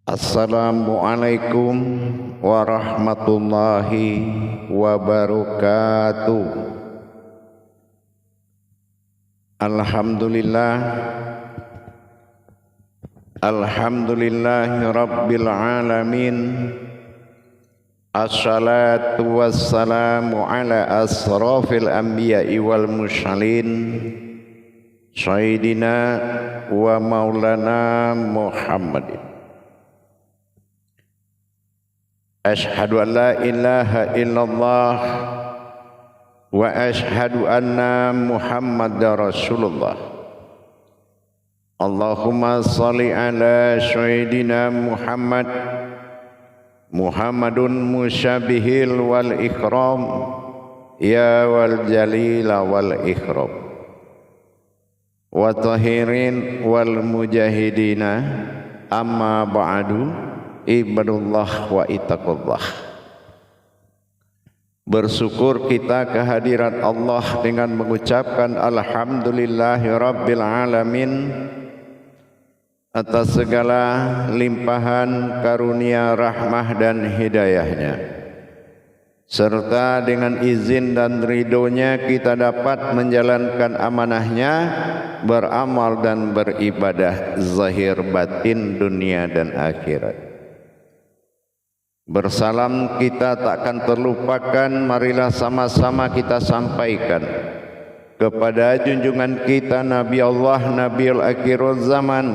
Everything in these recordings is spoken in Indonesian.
Assalamualaikum warahmatullahi wabarakatuh. Alhamdulillah, alhamdulillahi rabbil alamin. Assalatu wassalamu ala asrafil anbiya'i wal mursalin, sayyidina wa maulana Muhammadin. Ashhadu an la ilaha illallah wa ashhadu anna Muhammadar Rasulullah. Allahumma salli ala sayyidina Muhammad, Muhammadun musyabihil wal ikram, ya wal jalila wal ikram, wa tahirin wal mujahidina, amma ba'du. Ibadullah wa ittaqullah. Bersyukur kita kehadiran Allah dengan mengucapkan alhamdulillahi rabbil alamin atas segala limpahan karunia rahmah dan hidayahnya, serta dengan izin dan ridhonya kita dapat menjalankan amanahnya, beramal dan beribadah zahir batin dunia dan akhirat. Bersalam kita takkan terlupakan, marilah sama-sama kita sampaikan kepada junjungan kita Nabi Allah, Nabiul Akhirul Zaman,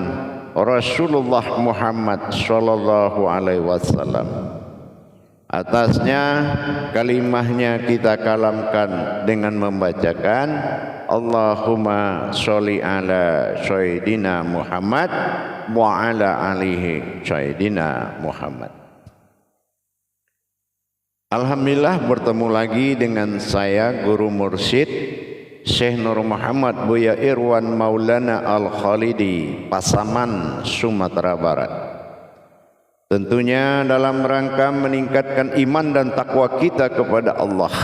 Rasulullah Muhammad sallallahu alaihi wasallam. Atasnya kalimahnya kita kalamkan dengan membacakan Allahumma sholli ala sayyidina Muhammad wa ala alihi sayyidina Muhammad. Alhamdulillah bertemu lagi dengan saya Guru Mursyid Syekh Nur Muhammad Buya Irwan Maulana Al-Khalidi, Pasaman, Sumatera Barat. Tentunya dalam rangka meningkatkan iman dan takwa kita kepada Allah,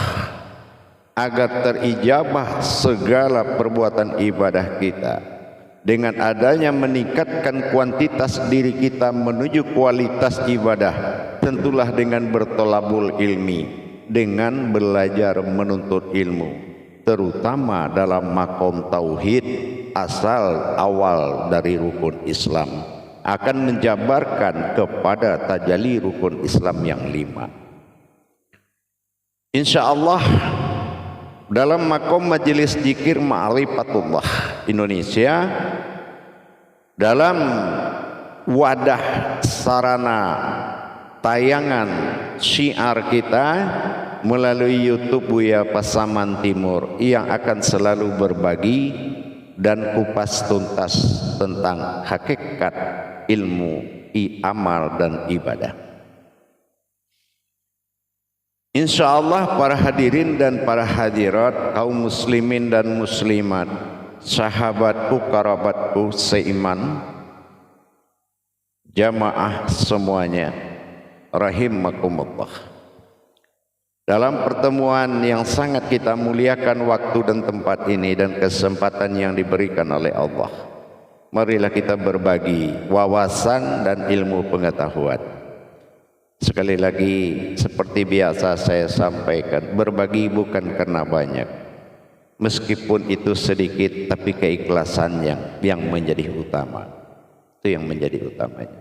agar terijabah segala perbuatan ibadah kita. Dengan adanya meningkatkan kuantitas diri kita menuju kualitas ibadah, tentulah dengan bertolabul ilmi, dengan belajar menuntut ilmu, terutama dalam makom tauhid, asal awal dari rukun Islam, akan menjabarkan kepada tajalli rukun Islam yang 5. Insya Allah dalam makom majelis zikir Ma'rifatullah Indonesia, dalam wadah sarana tayangan syiar kita melalui YouTube Buya Pasaman Timur, yang akan selalu berbagi dan kupas tuntas tentang hakikat ilmu, amal dan ibadah. Insya Allah para hadirin dan para hadirat, kaum muslimin dan muslimat, sahabatku, kerabatku seiman, jamaah semuanya, rahimakumullah. Dalam pertemuan yang sangat kita muliakan waktu dan tempat ini dan kesempatan yang diberikan oleh Allah, marilah kita berbagi wawasan dan ilmu pengetahuan. Sekali lagi, seperti biasa saya sampaikan, berbagi bukan karena banyak, meskipun itu sedikit, tapi keikhlasan yang menjadi utama. Itu yang menjadi utamanya.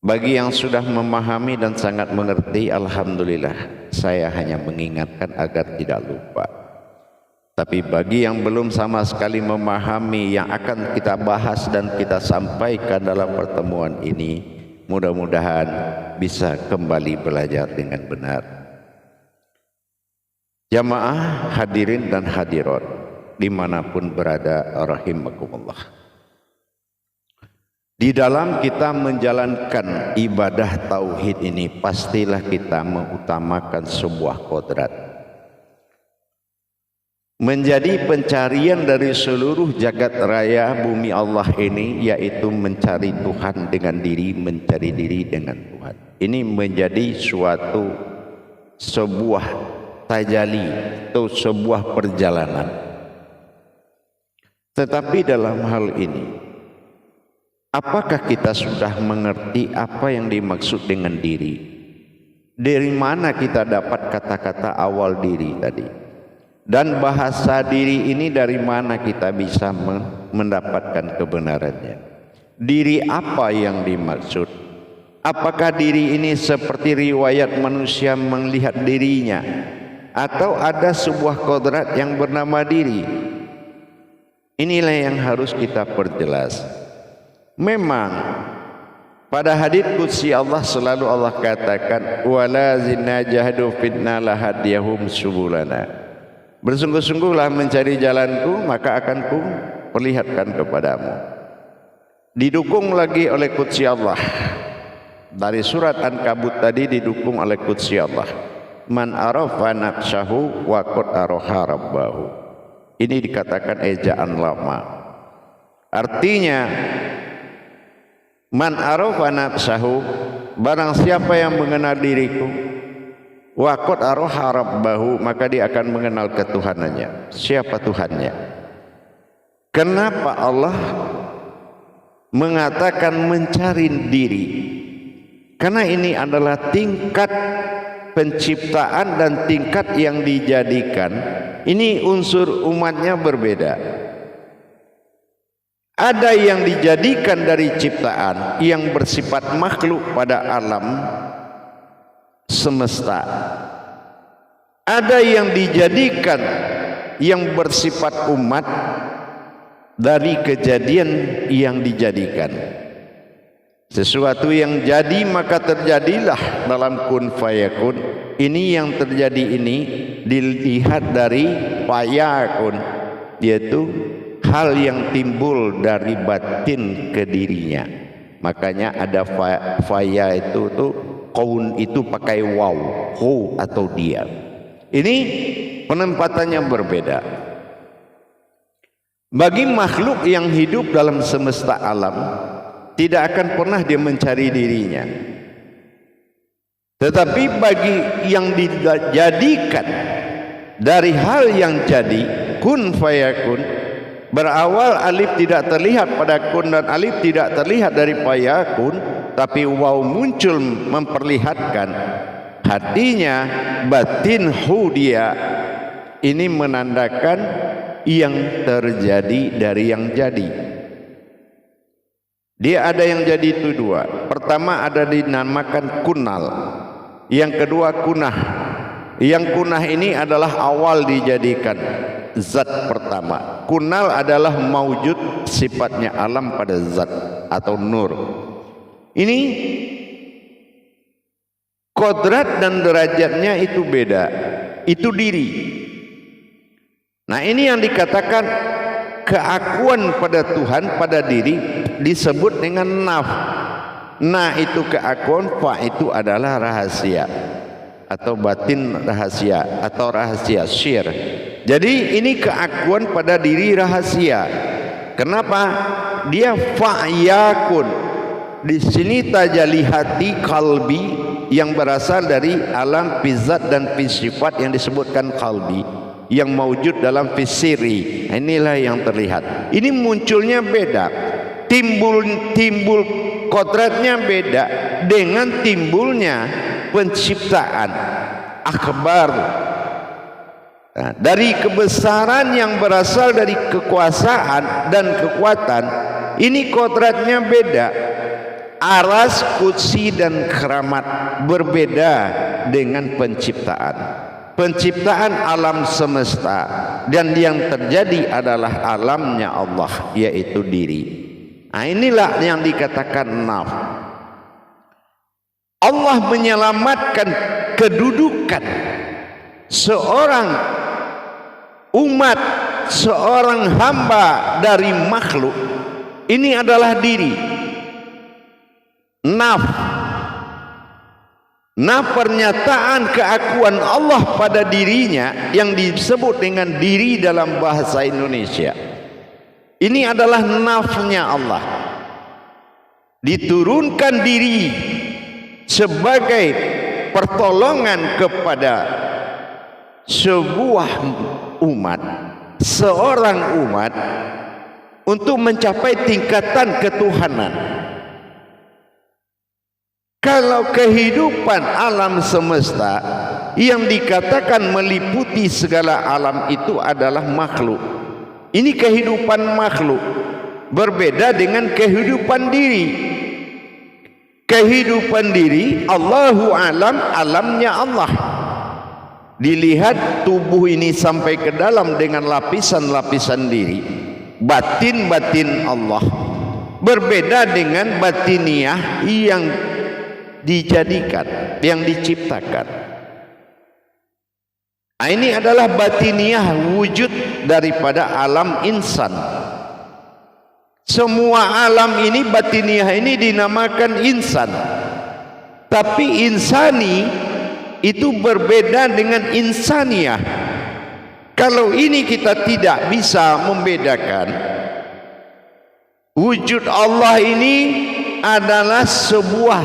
Bagi yang sudah memahami dan sangat mengerti, alhamdulillah, saya hanya mengingatkan agar tidak lupa. Tapi bagi yang belum sama sekali memahami yang akan kita bahas dan kita sampaikan dalam pertemuan ini, mudah-mudahan bisa kembali belajar dengan benar. Jamaah hadirin dan hadirat dimanapun berada, rahimakumullah. Di dalam kita menjalankan ibadah tauhid ini, pastilah kita mengutamakan sebuah kodrat. Menjadi pencarian dari seluruh jagat raya bumi Allah ini, yaitu mencari Tuhan dengan diri, mencari diri dengan Tuhan. Ini menjadi sebuah tajalli atau sebuah perjalanan. Tetapi dalam hal ini apakah kita sudah mengerti apa yang dimaksud dengan diri? Dari mana kita dapat kata-kata awal diri tadi? Dan bahasa diri ini dari mana kita bisa mendapatkan kebenarannya? Diri apa yang dimaksud? Apakah diri ini seperti riwayat manusia melihat dirinya, atau ada sebuah kodrat yang bernama diri? Inilah yang harus kita perjelas. Memang pada hadits qudsi Allah selalu Allah katakan, wala zinna jahadu fitna lahadiyahum subulana. Bersungguh-sungguhlah mencari jalanku, maka akan ku perlihatkan kepadamu. Didukung lagi oleh qudsi Allah. Dari surat Ankabut tadi didukung oleh qudsi Allah. Man arafa nafsahu wa qad araha rabbahu. Ini dikatakan ejaan lama. Artinya, man arafa nafsahu, barang siapa yang mengenal diriku, wa qad araha rabbahu, maka dia akan mengenal ketuhanannya. Siapa Tuhannya? Kenapa Allah mengatakan mencari diri? Karena ini adalah tingkat penciptaan dan tingkat yang dijadikan. Ini unsur umatnya berbeda. Ada yang dijadikan dari ciptaan yang bersifat makhluk pada alam semesta. Ada yang dijadikan yang bersifat umat dari kejadian yang dijadikan. Sesuatu yang jadi maka terjadilah dalam kun fayakun. Ini yang terjadi ini dilihat dari fayakun, yaitu hal yang timbul dari batin ke dirinya. Makanya ada faya itu tuh kaun itu pakai waw, hu atau dia. Ini penempatannya berbeda. Bagi makhluk yang hidup dalam semesta alam, tidak akan pernah dia mencari dirinya. Tetapi bagi yang dijadikan dari hal yang jadi, kun fayakun, berawal alif tidak terlihat pada kun dan alif tidak terlihat dari fayakun, tapi waw muncul memperlihatkan hatinya batin hudia. Ini menandakan yang terjadi dari yang jadi. Dia ada yang jadi itu dua. Pertama ada dinamakan kunal, yang kedua kunah. Yang kunah ini adalah awal dijadikan zat pertama. Kunal adalah maujud, sifatnya alam pada zat atau nur. Ini kodrat dan derajatnya itu beda. Itu diri. Nah, ini yang dikatakan keakuan pada Tuhan, pada diri, disebut dengan naf. Nah, itu keakuan, fa itu adalah rahasia atau batin rahasia atau rahasia syir. Jadi ini keakuan pada diri rahasia. Kenapa? Dia fa'yakun. Di sini tajali hati kalbi yang berasal dari alam fizat dan fisifat yang disebutkan kalbi, yang mewujud dalam fisiri. Inilah yang terlihat. Ini munculnya beda, timbul kodratnya beda dengan timbulnya penciptaan akbar. Nah, dari kebesaran yang berasal dari kekuasaan dan kekuatan, ini kodratnya beda. Aras, kursi dan keramat berbeda dengan penciptaan. Penciptaan alam semesta dan yang terjadi adalah alamnya Allah, yaitu diri. Nah, inilah yang dikatakan naf. Allah menyelamatkan kedudukan seorang umat, seorang hamba dari makhluk. Ini adalah diri. Naf. Nah, pernyataan keakuan Allah pada dirinya yang disebut dengan diri dalam bahasa Indonesia, ini adalah nafnya Allah. Diturunkan diri sebagai pertolongan kepada sebuah umat, seorang umat, untuk mencapai tingkatan ketuhanan. Kalau kehidupan alam semesta yang dikatakan meliputi segala alam itu adalah makhluk. Ini kehidupan makhluk, berbeda dengan kehidupan diri. Kehidupan diri, Allahu alam, alamnya Allah. Dilihat tubuh ini sampai ke dalam dengan lapisan-lapisan diri, batin-batin Allah. Berbeda dengan batiniah yang dijadikan, yang diciptakan. Ini adalah batiniah wujud daripada alam insan. Semua alam ini, batiniah ini dinamakan insan. Tapi insani itu berbeda dengan insaniah. Kalau ini kita tidak bisa membedakan, wujud Allah ini adalah sebuah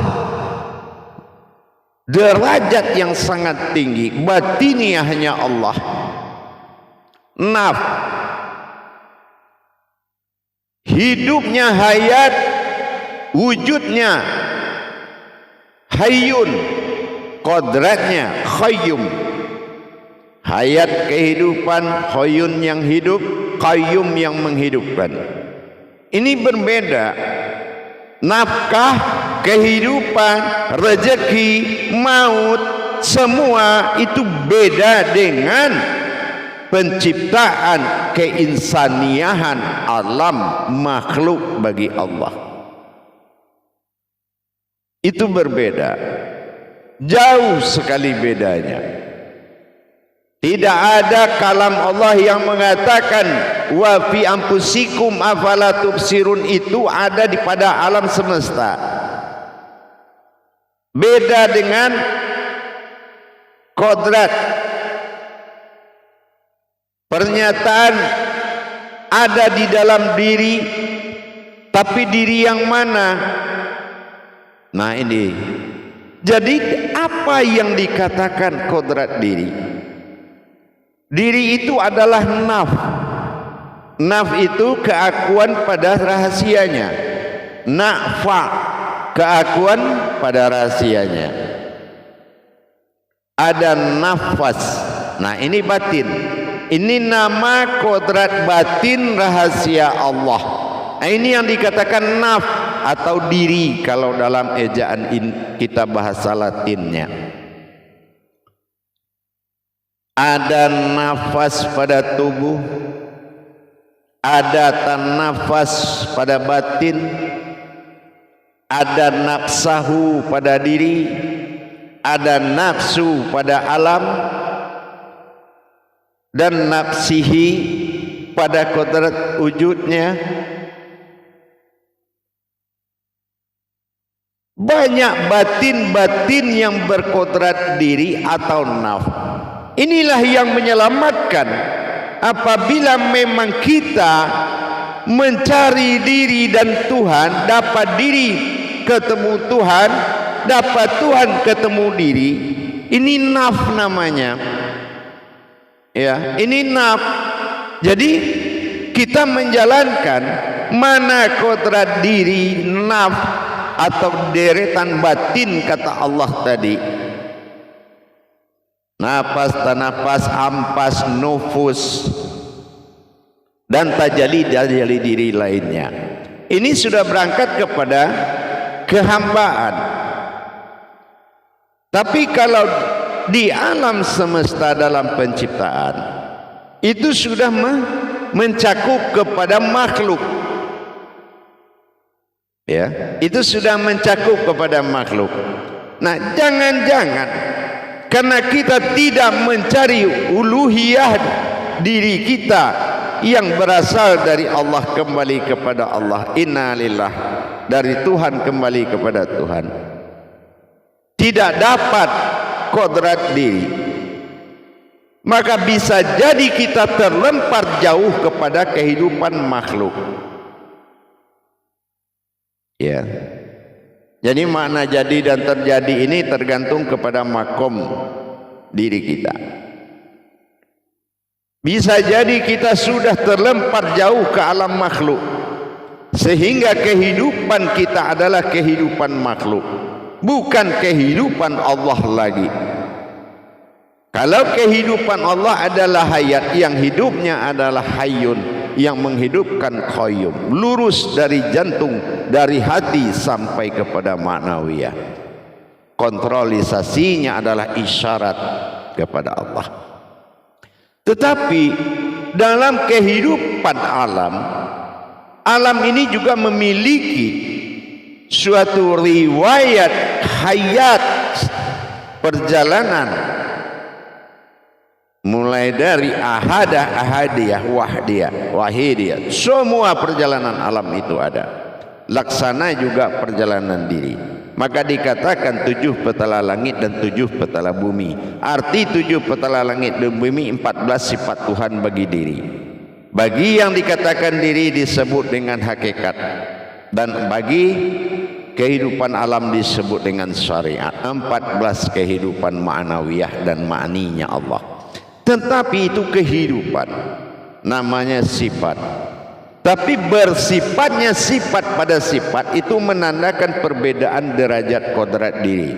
derajat yang sangat tinggi, batiniahnya Allah. Hidupnya hayat, wujudnya hayyun, kodratnya qayyum. Hayat kehidupan, hayyun yang hidup, qayyum yang menghidupkan. Ini berbeda. Nafkah, kehidupan, rezeki, maut, semua itu beda dengan penciptaan keinsaniahan alam makhluk bagi Allah. Itu berbeda, jauh sekali bedanya. Tidak ada kalam Allah yang mengatakan wa fi anfusikum afala tubsirun, itu ada di pada alam semesta. Beda dengan kodrat. Pernyataan ada di dalam diri, tapi diri yang mana? Nah ini. Jadi apa yang dikatakan kodrat diri? Diri itu adalah naf. Naf itu keakuan pada rahasianya. Na'fa, keakuan pada rahasianya. Ada nafas. Nah ini batin. Ini nama kodrat batin rahasia Allah. Nah, ini yang dikatakan naf atau diri kalau dalam ejaan kita bahasa Latinnya. Ada nafas pada tubuh, ada nafas pada batin, ada nafsahu pada diri, ada nafsu pada alam, dan nafsihi pada kodrat wujudnya. Banyak batin-batin yang berkodrat diri atau naf. Inilah yang menyelamatkan apabila memang kita mencari diri dan Tuhan, dapat diri ketemu Tuhan, dapat Tuhan ketemu diri. Ini naf namanya. Ya, ini naf. Jadi kita menjalankan mana kodrat diri, naf atau deretan batin kata Allah tadi. Nafas, tanafas, ampas, nufus, dan tajali diri lainnya. Ini sudah berangkat kepada kehambaan. Tapi kalau di alam semesta dalam penciptaan, itu sudah mencakup kepada makhluk. Ya, itu sudah mencakup kepada makhluk. Nah, jangan-jangan karena kita tidak mencari uluhiyah diri kita yang berasal dari Allah kembali kepada Allah. Innalillah, dari Tuhan kembali kepada Tuhan. Tidak dapat kodrat diri, maka bisa jadi kita terlempar jauh kepada kehidupan makhluk. Ya. Jadi makna jadi dan terjadi ini tergantung kepada makom diri kita. Bisa jadi kita sudah terlempar jauh ke alam makhluk, sehingga kehidupan kita adalah kehidupan makhluk, bukan kehidupan Allah lagi. Kalau kehidupan Allah adalah hayat, yang hidupnya adalah hayyun, yang menghidupkan qayyum, lurus dari jantung, dari hati sampai kepada ma'nawiyah. Kontrolisasinya adalah isyarat kepada Allah. Tetapi dalam kehidupan alam ini juga memiliki suatu riwayat hayat perjalanan, mulai dari ahadah, ahadiyah, wahidiyah. Semua perjalanan alam itu ada. Laksana juga perjalanan diri. Maka dikatakan 7 petala langit dan 7 petala bumi. Arti 7 petala langit dan bumi, 14 sifat Tuhan bagi diri. Bagi yang dikatakan diri disebut dengan hakikat, dan bagi kehidupan alam disebut dengan syariat. 14 kehidupan ma'nawiyah dan ma'ninya Allah. Tetapi itu kehidupan, namanya sifat. Tapi bersifatnya sifat pada sifat itu menandakan perbedaan derajat kodrat diri.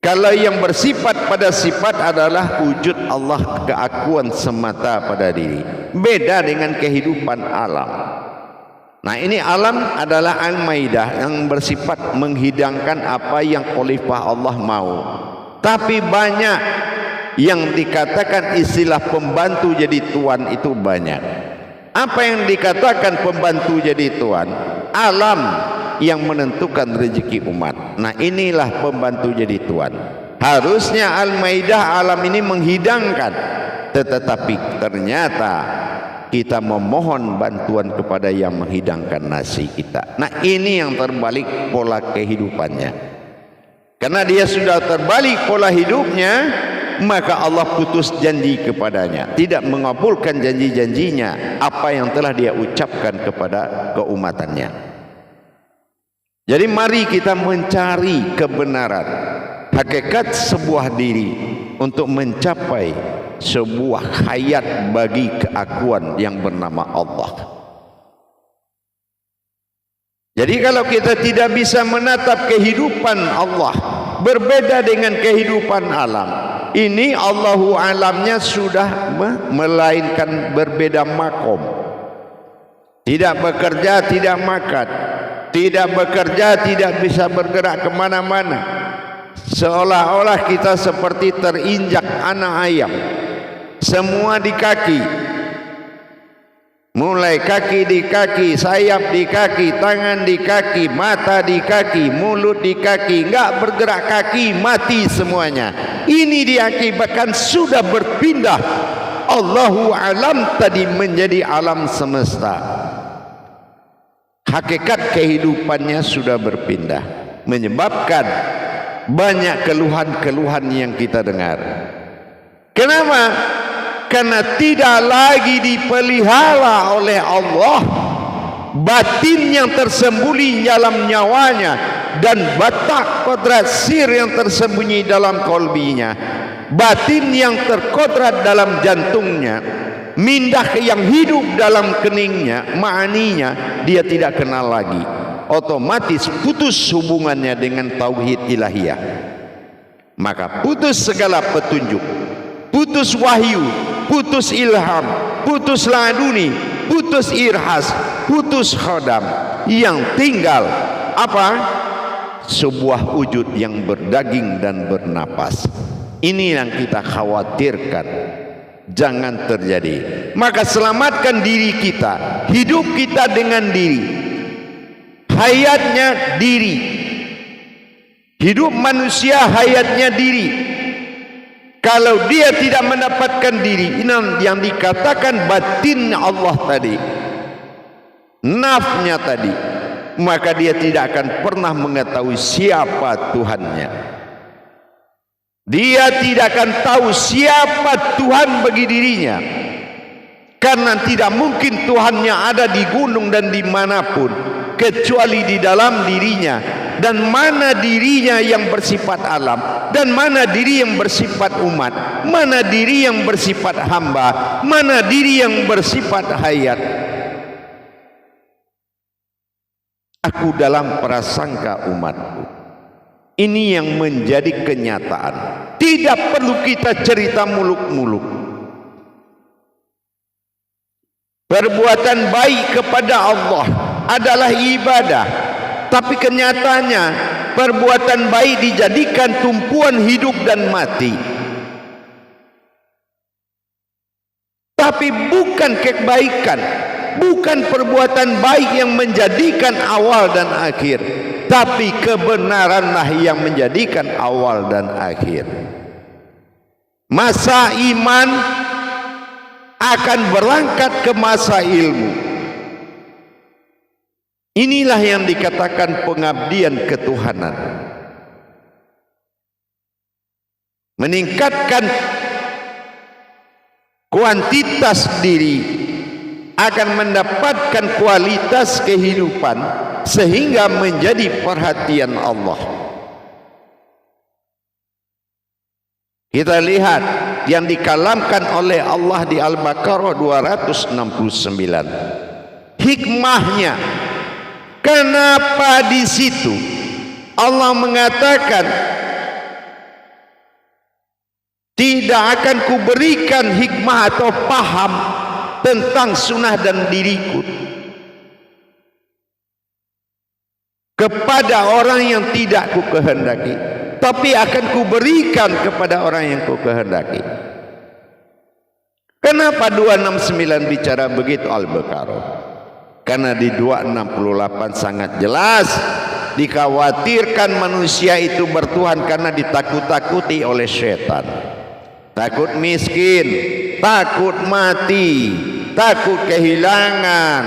Kalau yang bersifat pada sifat adalah wujud Allah, keakuan semata pada diri, beda dengan kehidupan alam. Nah, ini alam adalah al-maidah yang bersifat menghidangkan apa yang khalifah Allah mau. Tapi banyak yang dikatakan istilah pembantu jadi tuan itu banyak. Apa yang dikatakan pembantu jadi tuan? Alam yang menentukan rezeki umat. Nah, inilah pembantu jadi tuan. Harusnya Al-Maidah alam ini menghidangkan, tetapi ternyata kita memohon bantuan kepada yang menghidangkan nasi kita. Nah, ini yang terbalik pola kehidupannya. Karena dia sudah terbalik pola hidupnya, maka Allah putus janji kepadanya, tidak mengabulkan janji-janjinya, apa yang telah dia ucapkan kepada keumatannya. Jadi mari kita mencari kebenaran, hakikat sebuah diri untuk mencapai sebuah hayat bagi keakuan yang bernama Allah. Jadi kalau kita tidak bisa menatap kehidupan Allah berbeda dengan kehidupan alam, ini Allahu alamnya sudah melainkan berbeda makom. Tidak bekerja, tidak makan. Tidak bekerja, tidak bisa bergerak kemana-mana. Seolah-olah kita seperti terinjak anak ayam. Semua di kaki. Mulai kaki di kaki, sayap di kaki, tangan di kaki, mata di kaki, mulut di kaki, enggak bergerak kaki, mati semuanya. Ini diakibatkan sudah berpindah. Allahu alam tadi menjadi alam semesta. Hakikat kehidupannya sudah berpindah, menyebabkan banyak keluhan-keluhan yang kita dengar. Kenapa? Karena tidak lagi dipelihara oleh Allah batin yang tersembunyi dalam nyawanya dan batak kodrat sir yang tersembunyi dalam kolbinya, batin yang terkodrat dalam jantungnya, mindah yang hidup dalam keningnya, ma'aninya dia tidak kenal lagi. Otomatis putus hubungannya dengan tauhid ilahiyah, maka putus segala petunjuk, putus wahyu, putus ilham, putus laduni, putus irhas, putus khodam. Yang tinggal apa? Sebuah wujud yang berdaging dan bernapas. Ini yang kita khawatirkan jangan terjadi. Maka selamatkan diri kita, hidup kita dengan diri, hayatnya diri. Hidup manusia hayatnya diri. Kalau dia tidak mendapatkan diri, ini yang dikatakan batin Allah tadi, nafnya tadi, maka dia tidak akan pernah mengetahui siapa Tuhannya. Dia tidak akan tahu siapa Tuhan bagi dirinya, karena tidak mungkin Tuhannya ada di gunung dan dimanapun, kecuali di dalam dirinya. dan mana dirinya yang bersifat alam, dan mana diri yang bersifat umat, mana diri yang bersifat hamba, mana diri yang bersifat hayat. Aku dalam prasangka umatku. Ini yang menjadi kenyataan. Tidak perlu kita cerita muluk-muluk. Perbuatan baik kepada Allah adalah ibadah, tapi kenyataannya perbuatan baik dijadikan tumpuan hidup dan mati. Tapi bukan kebaikan, bukan perbuatan baik yang menjadikan awal dan akhir, tapi kebenaranlah yang menjadikan awal dan akhir. Masa iman akan berangkat ke masa ilmu. Inilah yang dikatakan pengabdian ketuhanan. Meningkatkan kuantitas diri akan mendapatkan kualitas kehidupan sehingga menjadi perhatian Allah. Kita lihat yang dikalamkan oleh Allah di Al-Baqarah 269. Hikmahnya, kenapa di situ Allah mengatakan tidak akan kuberikan hikmah atau paham tentang sunnah dan diriku kepada orang yang tidak ku kehendaki, tapi akan kuberikan kepada orang yang ku kehendaki. Kenapa 269 bicara begitu Al-Baqarah? Karena di 268 sangat jelas dikhawatirkan manusia itu bertuhan karena ditakut-takuti oleh setan. Takut miskin, takut mati, takut kehilangan,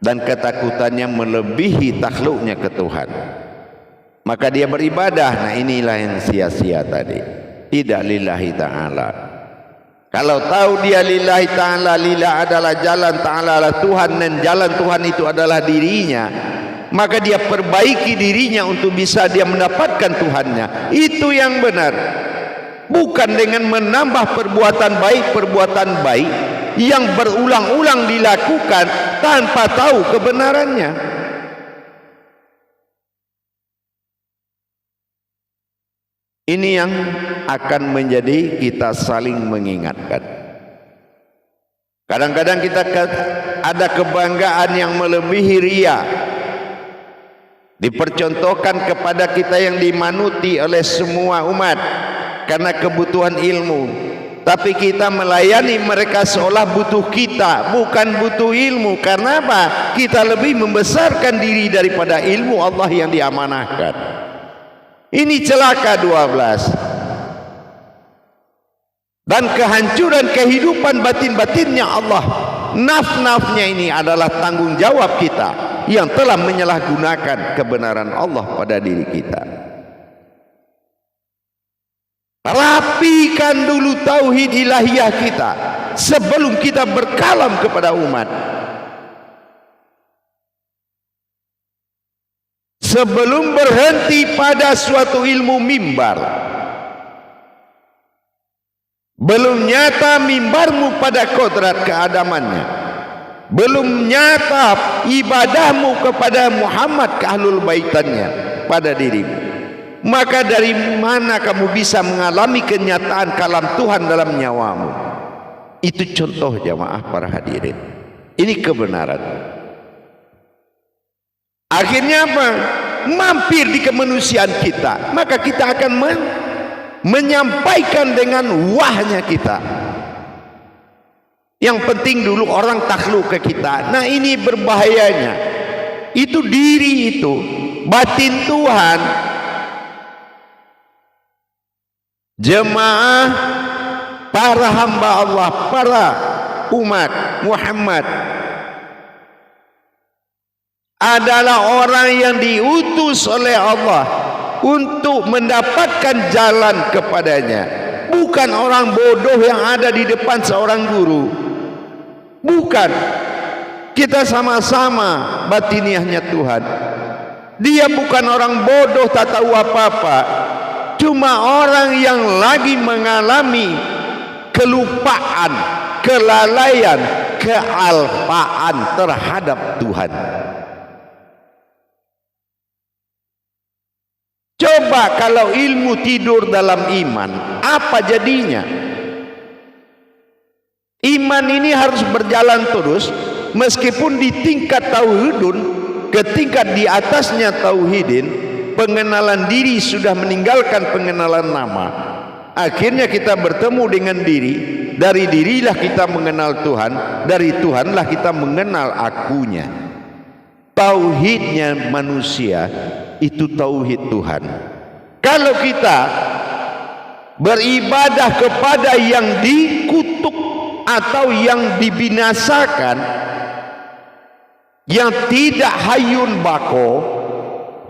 dan ketakutannya melebihi takhluknya ke Tuhan. Maka dia beribadah. Nah, inilah yang sia-sia tadi. Tidak lillahi ta'ala. Kalau tahu dia lillahi ta'ala, lillah adalah jalan, ta'ala adalah Tuhan, dan jalan Tuhan itu adalah dirinya, maka dia perbaiki dirinya untuk bisa dia mendapatkan Tuhannya. Itu yang benar. Bukan dengan menambah perbuatan baik yang berulang-ulang dilakukan tanpa tahu kebenarannya. Ini yang akan menjadi kita saling mengingatkan. Kadang-kadang kita ada kebanggaan yang melebihi ria, dipercontohkan kepada kita yang dimanuti oleh semua umat karena kebutuhan ilmu, tapi kita melayani mereka seolah butuh kita, bukan butuh ilmu. Karena apa? Kita lebih membesarkan diri daripada ilmu Allah yang diamanahkan. Ini celaka 12. Dan kehancuran kehidupan batin-batinnya Allah, naf-nafnya ini adalah tanggung jawab kita yang telah menyalahgunakan kebenaran Allah pada diri kita. Rapikan dulu tauhid ilahiyah kita sebelum kita berkalam kepada umat. Sebelum berhenti pada suatu ilmu mimbar, belum nyata mimbarmu pada kodrat keadamannya, belum nyata ibadahmu kepada Muhammad ke ahlul baitannya pada dirimu, maka dari mana kamu bisa mengalami kenyataan kalam Tuhan dalam nyawamu? Itu contoh jamaah para hadirin. Ini kebenaran. Akhirnya apa? Mampir di kemanusiaan kita, maka kita akan menyampaikan dengan wahnya kita. Yang penting dulu orang takluk ke kita. Nah, ini berbahayanya. Itu diri itu, batin Tuhan. Jemaah, para hamba Allah, para umat Muhammad adalah orang yang diutus oleh Allah untuk mendapatkan jalan kepadanya, bukan orang bodoh yang ada di depan seorang guru. Bukan. Kita sama-sama batiniahnya Tuhan. Dia bukan orang bodoh tak tahu apa-apa, cuma orang yang lagi mengalami kelupaan, kelalaian, kealpaan terhadap Tuhan. Coba kalau ilmu tidur dalam iman, apa jadinya? Iman ini harus berjalan terus, meskipun di tingkat tauhidun, ke tingkat di atasnya tauhidin, pengenalan diri sudah meninggalkan pengenalan nama. Akhirnya kita bertemu dengan diri, dari dirilah kita mengenal Tuhan, dari Tuhanlah kita mengenal akunya. Tauhidnya manusia itu tauhid Tuhan. Kalau kita beribadah kepada yang dikutuk atau yang dibinasakan, yang tidak hayun bako,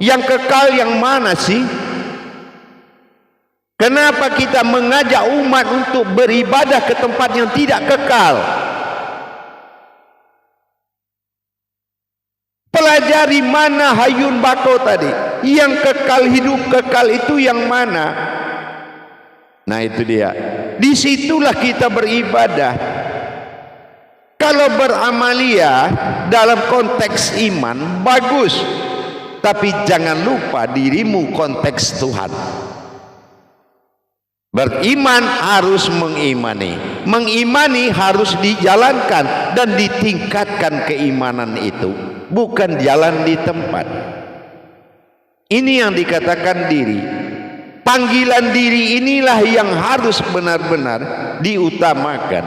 yang kekal yang mana sih? Kenapa kita mengajak umat untuk beribadah ke tempat yang tidak kekal? Pelajari mana hayun bako tadi. Yang kekal, hidup kekal itu yang mana? Nah itu dia. Disitulah kita beribadah. Kalau beramalia dalam konteks iman bagus, tapi jangan lupa dirimu konteks Tuhan. Beriman harus mengimani, mengimani harus dijalankan dan ditingkatkan keimanan itu, bukan jalan di tempat. Ini yang dikatakan diri. Panggilan diri inilah yang harus benar-benar diutamakan.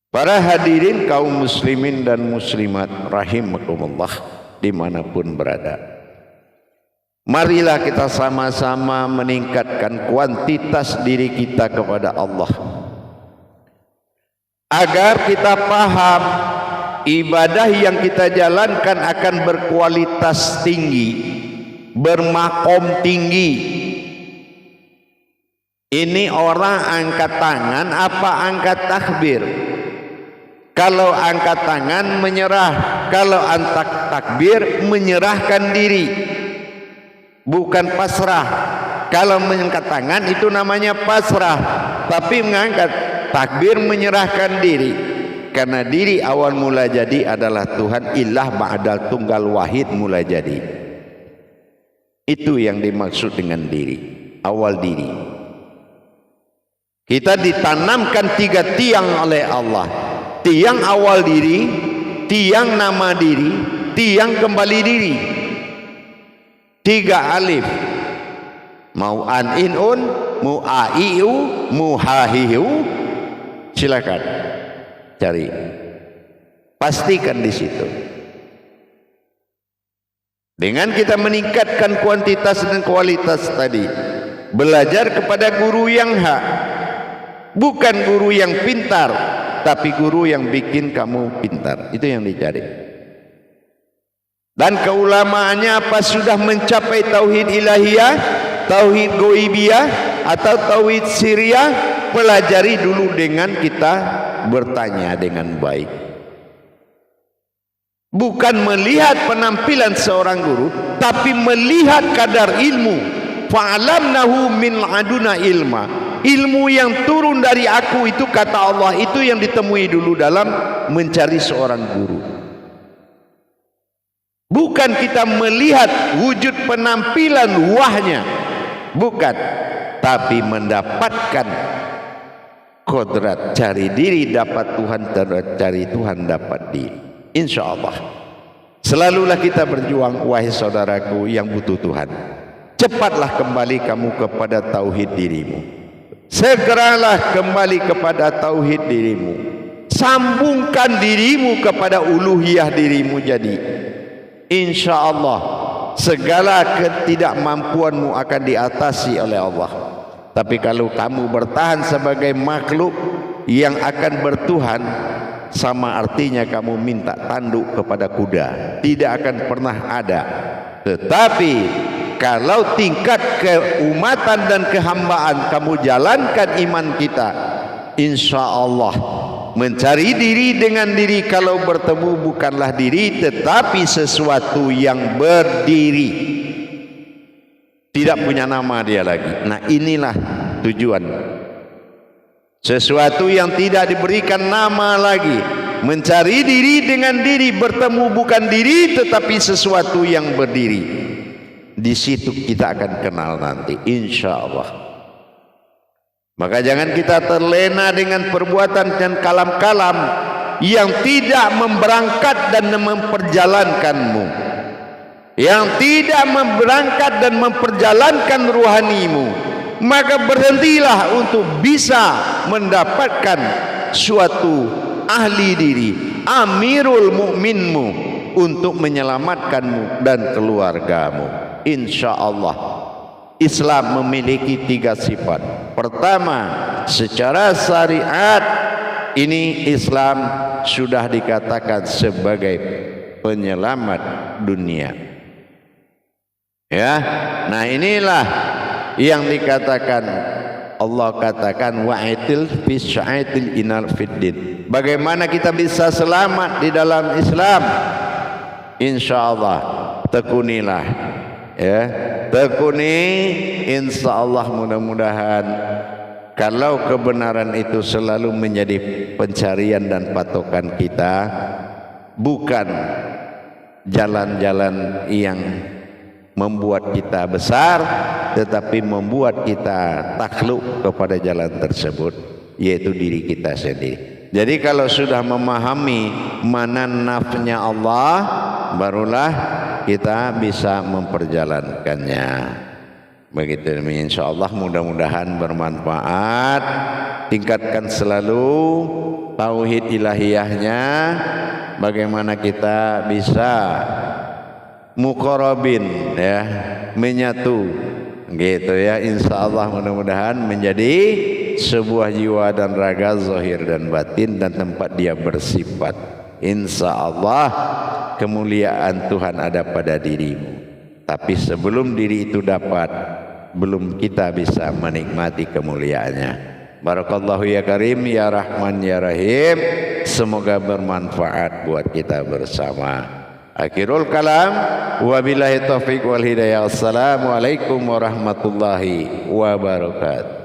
Para hadirin kaum muslimin dan muslimat rahimakumullah dimanapun berada, marilah kita sama-sama meningkatkan kuantitas diri kita kepada Allah, agar kita paham ibadah yang kita jalankan akan berkualitas tinggi, bermakom tinggi. Ini orang angkat tangan apa angkat takbir? Kalau angkat tangan menyerah, kalau angkat takbir menyerahkan diri, bukan pasrah. Kalau mengangkat tangan itu namanya pasrah, tapi mengangkat takbir menyerahkan diri. Karena diri awal mula jadi adalah Tuhan, ilah ba'dal tunggal wahid mula jadi. Itu yang dimaksud dengan diri, awal diri. Kita ditanamkan 3 tiang oleh Allah. Tiang awal diri, tiang nama diri, tiang kembali diri. 3 alif. Mau an in un, mu a i u, mu ha hi u. Silakan cari. Pastikan di situ. Dengan kita meningkatkan kuantitas dan kualitas tadi, belajar kepada guru yang hak, bukan guru yang pintar, tapi guru yang bikin kamu pintar. Itu yang dicari. Dan keulamaannya apa? Sudah mencapai tauhid ilahiyah, tauhid goibiyah, atau tauhid siriyah? Pelajari dulu dengan kita bertanya dengan baik. Bukan melihat penampilan seorang guru, tapi melihat kadar ilmu. Fa'alamnahu min laduna ilma. Ilmu yang turun dari aku itu, kata Allah, itu yang ditemui dulu dalam mencari seorang guru. Bukan kita melihat wujud penampilan wahnya, bukan, tapi mendapatkan kodrat. Cari diri dapat Tuhan, cari Tuhan dapat diri. Insya Allah selalulah kita berjuang, wahai saudaraku yang butuh Tuhan. Cepatlah kembali kamu kepada tauhid dirimu. Segeralah kembali kepada tauhid dirimu. Sambungkan dirimu kepada uluhiyah dirimu. Jadi insya Allah segala ketidakmampuanmu akan diatasi oleh Allah. Tapi kalau kamu bertahan sebagai makhluk yang akan bertuhan, sama artinya kamu minta tanduk kepada kuda, tidak akan pernah ada. Tetapi kalau tingkat keumatan dan kehambaan kamu jalankan iman kita, insya Allah Mencari diri dengan diri, kalau bertemu bukanlah diri tetapi sesuatu yang berdiri, tidak punya nama dia lagi. Nah, inilah tujuan. Sesuatu yang tidak diberikan nama lagi. Mencari diri dengan diri, bertemu bukan diri tetapi sesuatu yang berdiri. Di situ kita akan kenal nanti, insya Allah. Maka jangan kita terlena dengan perbuatan dan kalam-kalam yang tidak memberangkat dan memperjalankanmu, yang tidak memberangkat dan memperjalankan ruhanimu. Maka berhentilah untuk bisa mendapatkan suatu ahli diri, amirul mukminmu, untuk menyelamatkanmu dan keluargamu. Insya Allah Islam memiliki 3 sifat. Pertama, secara syariat ini Islam sudah dikatakan sebagai penyelamat dunia. Ya, nah inilah yang dikatakan, Allah katakan wa'atil fi sya'atil inal fiddin. Bagaimana kita bisa selamat di dalam Islam? Insya Allah tekunilah, ya, tekuni, insya Allah mudah-mudahan kalau kebenaran itu selalu menjadi pencarian dan patokan kita, bukan jalan-jalan yang membuat kita besar, tetapi membuat kita takluk kepada jalan tersebut, yaitu diri kita sendiri. Jadi kalau sudah memahami mana nafnya Allah, barulah kita bisa memperjalankannya. Begitu, insyaallah mudah-mudahan bermanfaat. Tingkatkan selalu tauhid ilahiyahnya, bagaimana kita bisa muqarrabin, ya, menyatu gitu ya. Insyaallah mudah-mudahan menjadi sebuah jiwa dan raga, zahir dan batin, dan tempat dia bersifat. Insyaallah kemuliaan Tuhan ada pada dirimu. Tapi sebelum diri itu dapat, belum kita bisa menikmati kemuliaannya. Barakallahu ya Karim, ya Rahman, ya Rahim. Semoga bermanfaat buat kita bersama. Akhirul kalam, wabillahi taufiq wal hidayah. Assalamualaikum warahmatullahi wabarakatuh.